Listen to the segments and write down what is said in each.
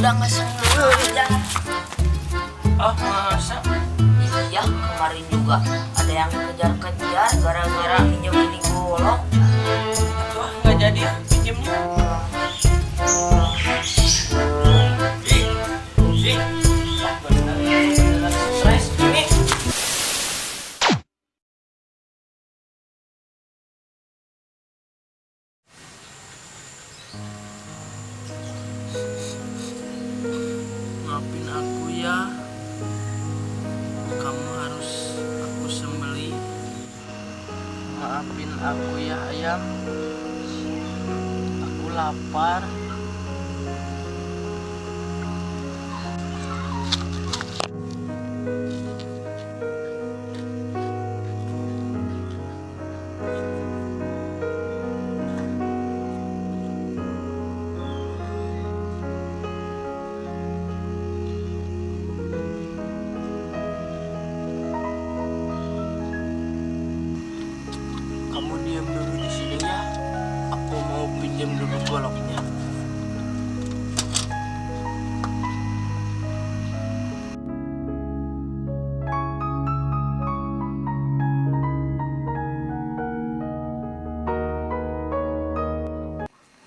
udah nggak sengaja. Ah, masa? Iya, kemarin juga ada yang kejar-kejar gara-gara minjem ini golok. Wah, nggak jadi ya pinjemnya. Beneran stres ini. Maafin aku ya. Kamu harus aku sembeli. Maafin aku ya ayam. Aku lapar. Kamu diam dulu di sini ya. Aku mau pinjam dulu goloknya.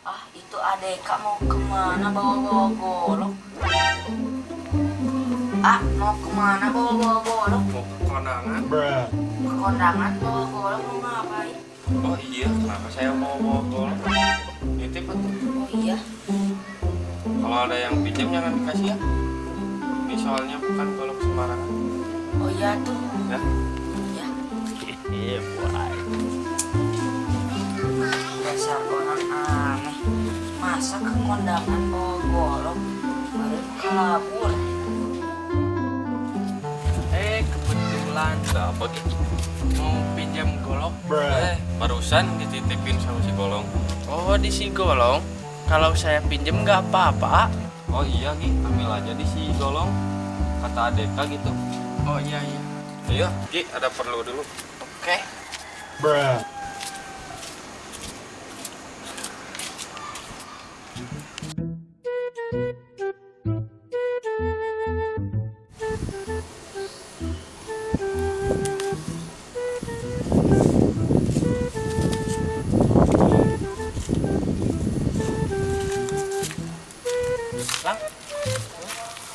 Ah, itu adek kak mau kemana bawa-bawa golok? Ah, mau kemana bawa-bawa golok? Mau ke kondangan? Ke kondangan bawa golok mau ngapain? Oh iya, kenapa saya mau bawa golok? Nitip tuh. Oh iya, Kalau ada yang pinjam jangan dikasih ya. Ini soalnya bukan golok sembarangan. oh iya tuh. Ya. Ya, Iya, boy. dasar orang aneh. Masa ke kondangan bawa golok? Baru kabur. Kebetulan apa gitu? Mau pinjam golok? Barusan dititipin sama si Golong. Oh, di si Golong? Kalau saya pinjam nggak apa-apa? Oh iya, Gi, ambil aja di si Golong. Kata Adeka gitu. Oh iya. Ayo, Gi, ada perlu dulu. Oke. Lang,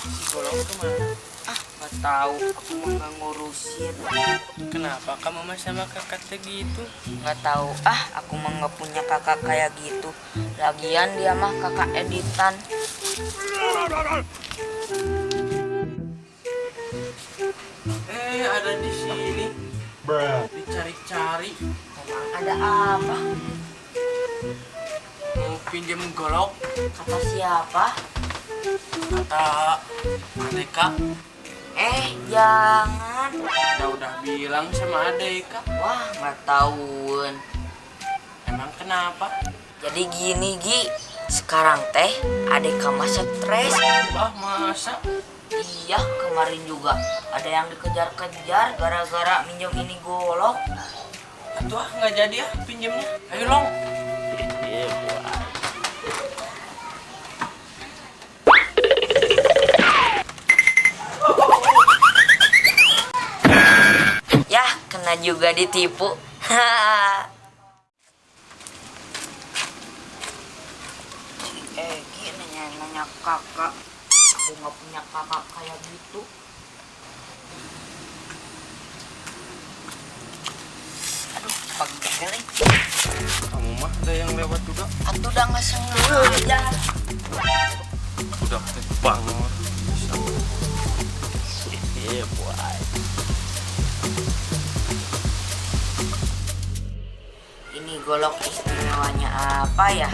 si Golong kemana? Ah, nggak tahu. Aku mah nggak ngurusin. Kenapa kamu mah sama kakak gitu? Nggak tahu. Ah, aku mah nggak punya kakak kayak gitu. Lagian dia mah kakak editan. Ada di sini. Dicari-cari. Emang ada apa? Mau pinjam golok. Kata siapa? Kata Adeka. Jangan. Udah bilang sama Adeka. Wah, nggak tahuan. Emang kenapa? Jadi gini, Gi. Sekarang teh adek kamu stres. Ah, masa? Iya, kemarin juga ada yang dikejar-kejar gara-gara minjem ini golok. Atuh ah, nggak jadi ya pinjamnya. Ayo Long. Yah, kena juga ditipu. Si Egi nanya-nanya kakak. Aku nggak punya kakak kayak gitu. Aduh, pegel nih. Kamu mah ada yang lewat juga. Aku udah nggak sengaja. Udah bangun. Iya, boy. Ini golok istimewanya apa ya?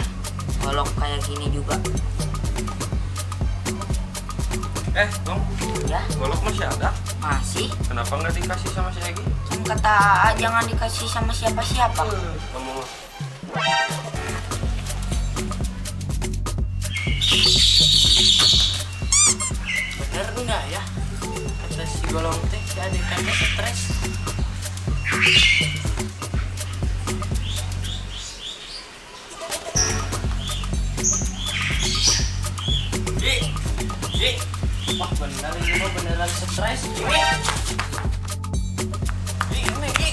Golok kayak gini juga. Long, Ya, golok masih ada. masih. Kenapa nggak dikasih sama si Egi? Kan kata A, jangan dikasih sama siapa-siapa. Kamu mah. Bener enggak ya? Kata si Golong teh si adekannya stres. Dari gua beneran stres. Ini Ki.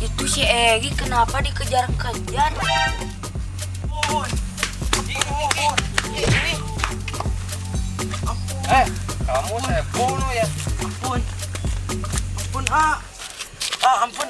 Itu si Egi kenapa dikejar-kejar? Kamu saya bunuh ya. Ampun, ampun, ampun,